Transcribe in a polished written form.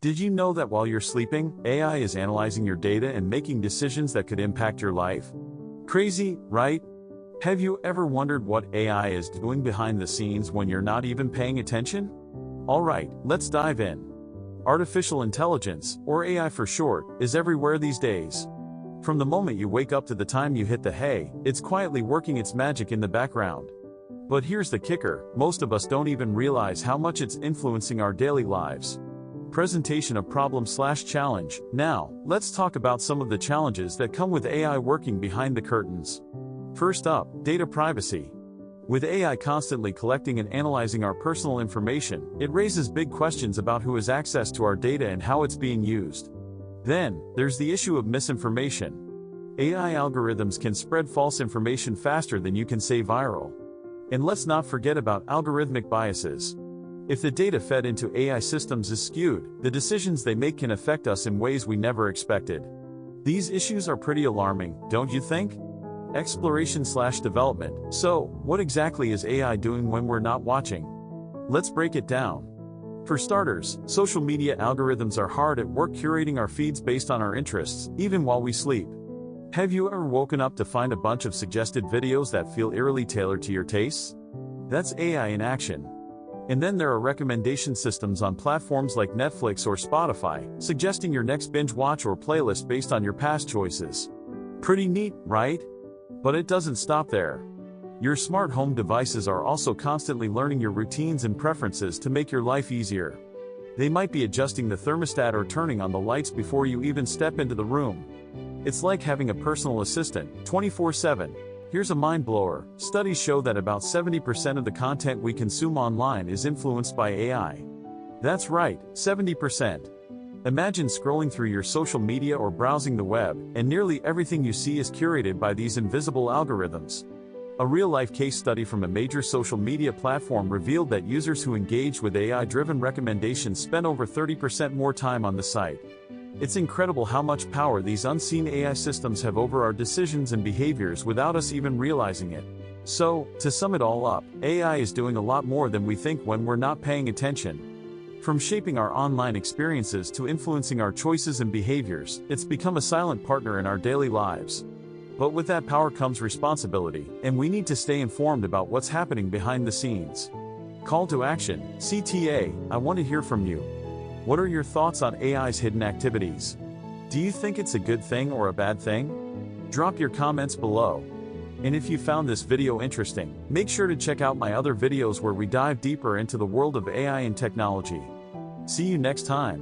Did you know that while you're sleeping, AI is analyzing your data and making decisions that could impact your life? Crazy, right? Have you ever wondered what AI is doing behind the scenes when you're not even paying attention? Alright, let's dive in. Artificial intelligence, or AI for short, is everywhere these days. From the moment you wake up to the time you hit the hay, it's quietly working its magic in the background. But here's the kicker, most of us don't even realize how much it's influencing our daily lives. Presentation of problem/challenge. Now, let's talk about some of the challenges that come with AI working behind the curtains. First up, data privacy. With AI constantly collecting and analyzing our personal information, it raises big questions about who has access to our data and how it's being used. Then, there's the issue of misinformation. AI algorithms can spread false information faster than you can say viral. And let's not forget about algorithmic biases. If the data fed into AI systems is skewed, the decisions they make can affect us in ways we never expected. These issues are pretty alarming, don't you think? Exploration/development. So, what exactly is AI doing when we're not watching? Let's break it down. For starters, social media algorithms are hard at work curating our feeds based on our interests, even while we sleep. Have you ever woken up to find a bunch of suggested videos that feel eerily tailored to your tastes? That's AI in action. And then there are recommendation systems on platforms like Netflix or Spotify, suggesting your next binge watch or playlist based on your past choices. Pretty neat, right? But it doesn't stop there. Your smart home devices are also constantly learning your routines and preferences to make your life easier. They might be adjusting the thermostat or turning on the lights before you even step into the room. It's like having a personal assistant, 24/7. Here's a mind blower. Studies show that about 70% of the content we consume online is influenced by AI. That's right, 70%. Imagine scrolling through your social media or browsing the web, and nearly everything you see is curated by these invisible algorithms. A real-life case study from a major social media platform revealed that users who engaged with AI-driven recommendations spent over 30% more time on the site. It's incredible how much power these unseen AI systems have over our decisions and behaviors without us even realizing it. So, to sum it all up, AI is doing a lot more than we think when we're not paying attention. From shaping our online experiences to influencing our choices and behaviors, it's become a silent partner in our daily lives. But with that power comes responsibility, and we need to stay informed about what's happening behind the scenes. Call to action, CTA, I want to hear from you. What are your thoughts on AI's hidden activities? Do you think it's a good thing or a bad thing? Drop your comments below. And if you found this video interesting, make sure to check out my other videos where we dive deeper into the world of AI and technology. See you next time.